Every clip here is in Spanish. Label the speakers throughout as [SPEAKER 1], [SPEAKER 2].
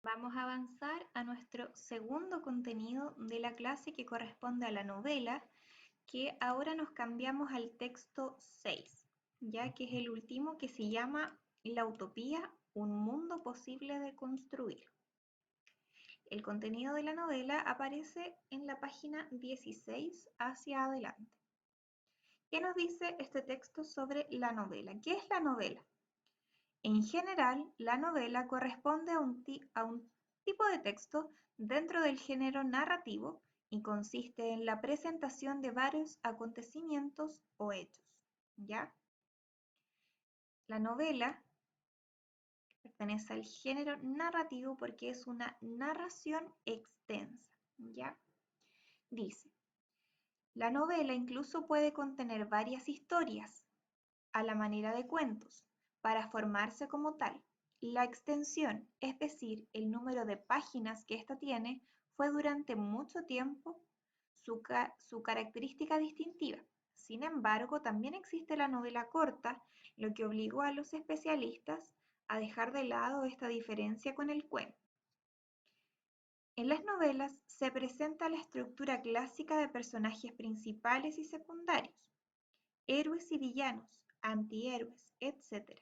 [SPEAKER 1] Vamos a avanzar a nuestro segundo contenido de la clase que corresponde a la novela, que ahora nos cambiamos al texto 6, ya que es el último, que se llama La utopía, un mundo posible de construir. El contenido de la novela aparece en la página 16 hacia adelante. ¿Qué nos dice este texto sobre la novela? ¿Qué es la novela? En general, la novela corresponde a un tipo de texto dentro del género narrativo y consiste en la presentación de varios acontecimientos o hechos, ¿ya? La novela pertenece al género narrativo porque es una narración extensa, ¿ya? Dice, la novela incluso puede contener varias historias, a la manera de cuentos, para formarse como tal. La extensión, es decir, el número de páginas que ésta tiene, fue durante mucho tiempo su característica distintiva. Sin embargo, también existe la novela corta, lo que obligó a los especialistas a dejar de lado esta diferencia con el cuento. En las novelas se presenta la estructura clásica de personajes principales y secundarios, héroes y villanos, antihéroes, etc.,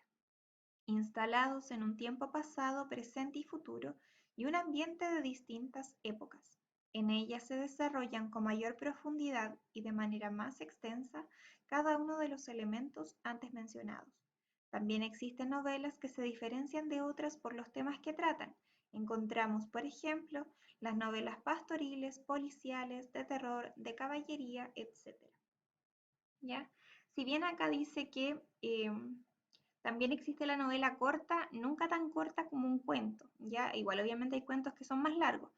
[SPEAKER 1] instalados en un tiempo pasado, presente y futuro, y un ambiente de distintas épocas. En ellas se desarrollan con mayor profundidad y de manera más extensa cada uno de los elementos antes mencionados. También existen novelas que se diferencian de otras por los temas que tratan. Encontramos, por ejemplo, las novelas pastoriles, policiales, de terror, de caballería, etc. ¿Ya? Si bien acá dice que también existe la novela corta, nunca tan corta como un cuento, ¿ya? Igual obviamente hay cuentos que son más largos,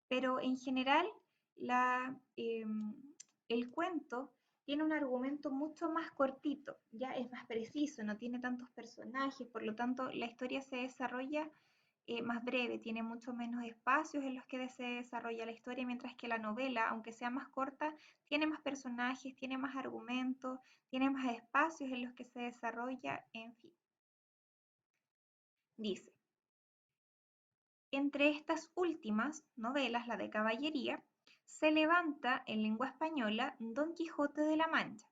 [SPEAKER 1] pero en general el cuento tiene un argumento mucho más cortito, ya es más preciso, no tiene tantos personajes, por lo tanto la historia se desarrolla más breve, tiene mucho menos espacios en los que se desarrolla la historia, mientras que la novela, aunque sea más corta, tiene más personajes, tiene más argumentos, tiene más espacios en los que se desarrolla, en fin. Dice, entre estas últimas novelas, la de caballería, se levanta en lengua española Don Quijote de la Mancha.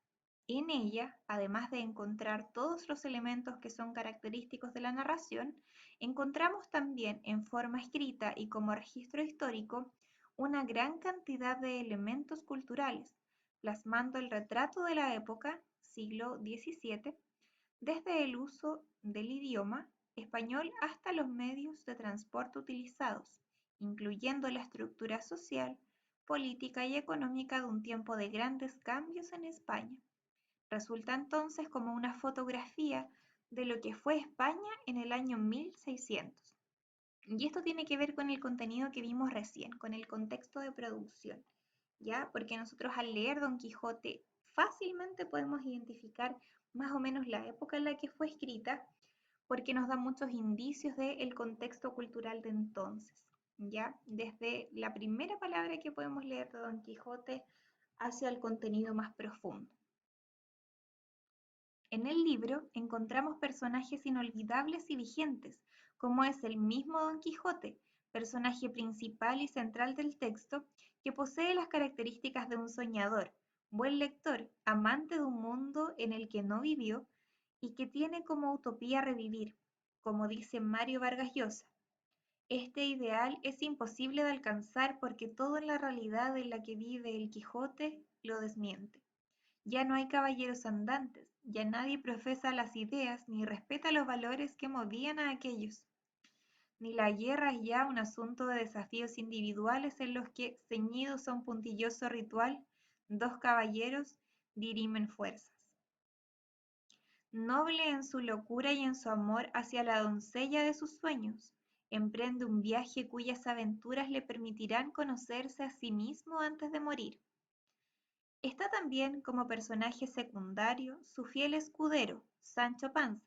[SPEAKER 1] En ella, además de encontrar todos los elementos que son característicos de la narración, encontramos también en forma escrita y como registro histórico una gran cantidad de elementos culturales, plasmando el retrato de la época, siglo XVII, desde el uso del idioma español hasta los medios de transporte utilizados, incluyendo la estructura social, política y económica de un tiempo de grandes cambios en España. Resulta entonces como una fotografía de lo que fue España en el año 1600. Y esto tiene que ver con el contenido que vimos recién, con el contexto de producción, ¿ya? Porque nosotros al leer Don Quijote fácilmente podemos identificar más o menos la época en la que fue escrita, porque nos da muchos indicios del contexto cultural de entonces, ¿ya? Desde la primera palabra que podemos leer de Don Quijote hacia el contenido más profundo. En el libro encontramos personajes inolvidables y vigentes, como es el mismo Don Quijote, personaje principal y central del texto, que posee las características de un soñador, buen lector, amante de un mundo en el que no vivió y que tiene como utopía revivir, como dice Mario Vargas Llosa. Este ideal es imposible de alcanzar porque todo en la realidad en la que vive el Quijote lo desmiente. Ya no hay caballeros andantes, ya nadie profesa las ideas ni respeta los valores que movían a aquellos. Ni la guerra es ya un asunto de desafíos individuales en los que, ceñidos a un puntilloso ritual, dos caballeros dirimen fuerzas. Noble en su locura y en su amor hacia la doncella de sus sueños, emprende un viaje cuyas aventuras le permitirán conocerse a sí mismo antes de morir. Está también como personaje secundario su fiel escudero, Sancho Panza,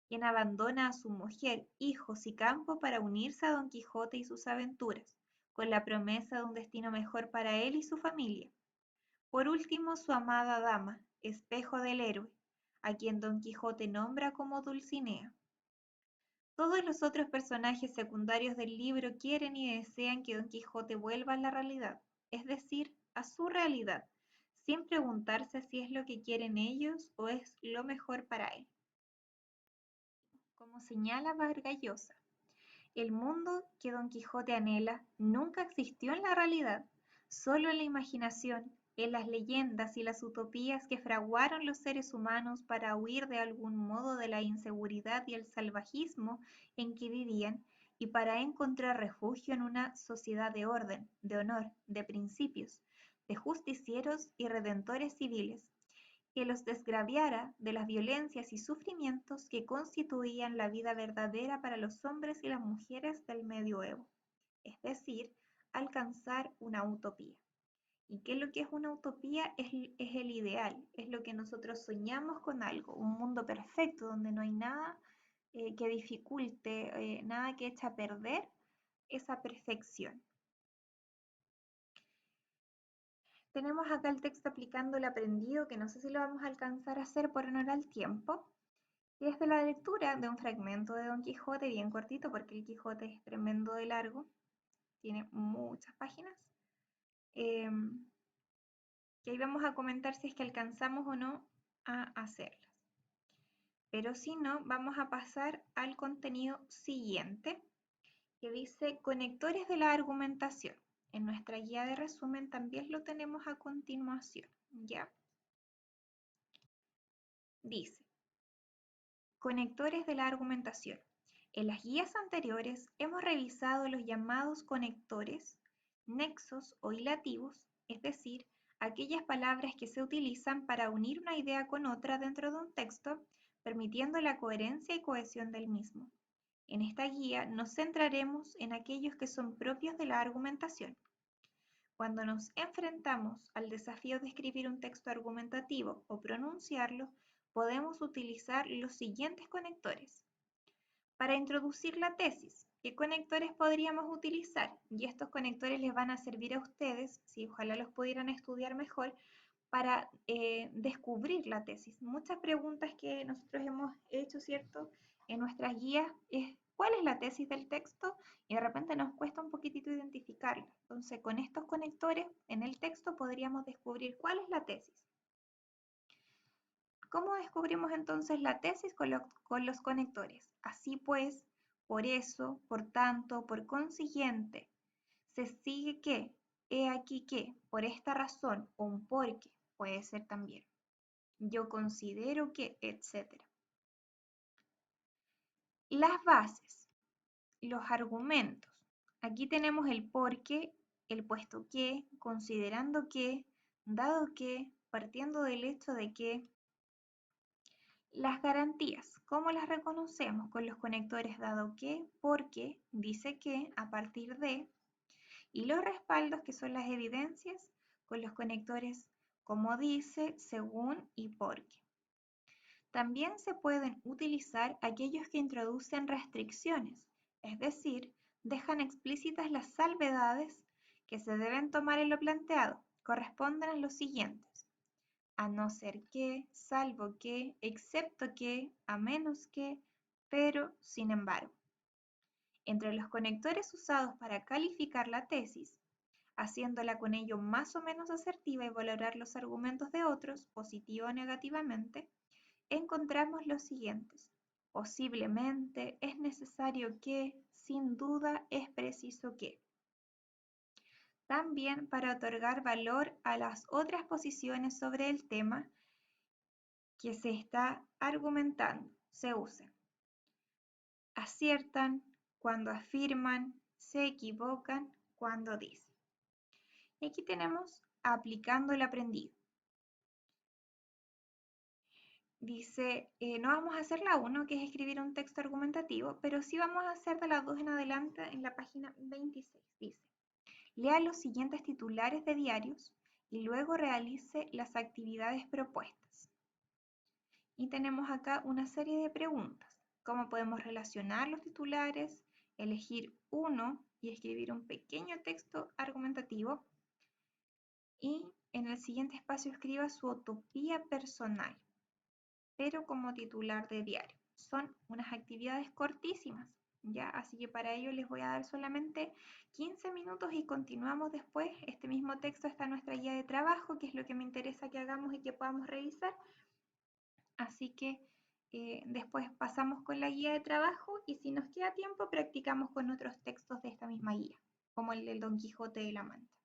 [SPEAKER 1] quien abandona a su mujer, hijos y campo para unirse a Don Quijote y sus aventuras, con la promesa de un destino mejor para él y su familia. Por último, su amada dama, espejo del héroe, a quien Don Quijote nombra como Dulcinea. Todos los otros personajes secundarios del libro quieren y desean que Don Quijote vuelva a la realidad, es decir, a su realidad, sin preguntarse si es lo que quieren ellos o es lo mejor para él. Como señala Vargas Llosa, el mundo que Don Quijote anhela nunca existió en la realidad, solo en la imaginación, en las leyendas y las utopías que fraguaron los seres humanos para huir de algún modo de la inseguridad y el salvajismo en que vivían y para encontrar refugio en una sociedad de orden, de honor, de principios, de justicieros y redentores civiles, que los desgraviara de las violencias y sufrimientos que constituían la vida verdadera para los hombres y las mujeres del medioevo, es decir, alcanzar una utopía. ¿Y qué es lo que es una utopía? Es el ideal, es lo que nosotros soñamos con algo, un mundo perfecto donde no hay nada que dificulte, nada que eche a perder esa perfección. Tenemos acá el texto aplicando el aprendido, que no sé si lo vamos a alcanzar a hacer por honor al tiempo. Y es de la lectura de un fragmento de Don Quijote, bien cortito, porque el Quijote es tremendo de largo, tiene muchas páginas, que ahí vamos a comentar si es que alcanzamos o no a hacerlas. Pero si no, vamos a pasar al contenido siguiente, que dice conectores de la argumentación. En nuestra guía de resumen también lo tenemos a continuación, ¿ya? Dice, conectores de la argumentación. En las guías anteriores hemos revisado los llamados conectores, nexos o hilativos, es decir, aquellas palabras que se utilizan para unir una idea con otra dentro de un texto, permitiendo la coherencia y cohesión del mismo. En esta guía nos centraremos en aquellos que son propios de la argumentación. Cuando nos enfrentamos al desafío de escribir un texto argumentativo o pronunciarlo, podemos utilizar los siguientes conectores. Para introducir la tesis, ¿qué conectores podríamos utilizar? Y estos conectores les van a servir a ustedes, si ojalá los pudieran estudiar mejor, para descubrir la tesis. Muchas preguntas que nosotros hemos hecho, ¿cierto? En nuestras guías es ¿cuál es la tesis del texto? Y de repente nos cuesta un poquitito identificarla. Entonces, con estos conectores en el texto podríamos descubrir cuál es la tesis. ¿Cómo descubrimos entonces la tesis con los conectores? Así pues, por eso, por tanto, por consiguiente, se sigue que, he aquí que, por esta razón, o un porque, puede ser también. Yo considero que, etc. Las bases, los argumentos. Aquí tenemos el porque, el puesto que, considerando que, dado que, partiendo del hecho de que. Las garantías, ¿cómo las reconocemos? Con los conectores dado que, porque, dice que, a partir de, y los respaldos, que son las evidencias, con los conectores como dice, según y porque. También se pueden utilizar aquellos que introducen restricciones, es decir, dejan explícitas las salvedades que se deben tomar en lo planteado. Corresponden a los siguientes: a no ser que, salvo que, excepto que, a menos que, pero, sin embargo. Entre los conectores usados para calificar la tesis, haciéndola con ello más o menos asertiva y valorar los argumentos de otros, positivo o negativamente, encontramos los siguientes: posiblemente, es necesario que, sin duda, es preciso que. También para otorgar valor a las otras posiciones sobre el tema que se está argumentando, se usan. Aciertan cuando afirman, se equivocan cuando dicen. Y aquí tenemos aplicando el aprendido. Dice, no vamos a hacer la 1, que es escribir un texto argumentativo, pero sí vamos a hacer de la 2 en adelante en la página 26. Dice, lea los siguientes titulares de diarios y luego realice las actividades propuestas. Y tenemos acá una serie de preguntas. ¿Cómo podemos relacionar los titulares? Elegir uno y escribir un pequeño texto argumentativo. Y en el siguiente espacio escriba su utopía personal, pero como titular de diario. son unas actividades cortísimas, ¿ya? Así que para ello les voy a dar solamente 15 minutos y continuamos después. Este mismo texto está en nuestra guía de trabajo, que es lo que me interesa que hagamos y que podamos revisar. Así que después pasamos con la guía de trabajo y si nos queda tiempo practicamos con otros textos de esta misma guía, como el del Don Quijote de la Mancha.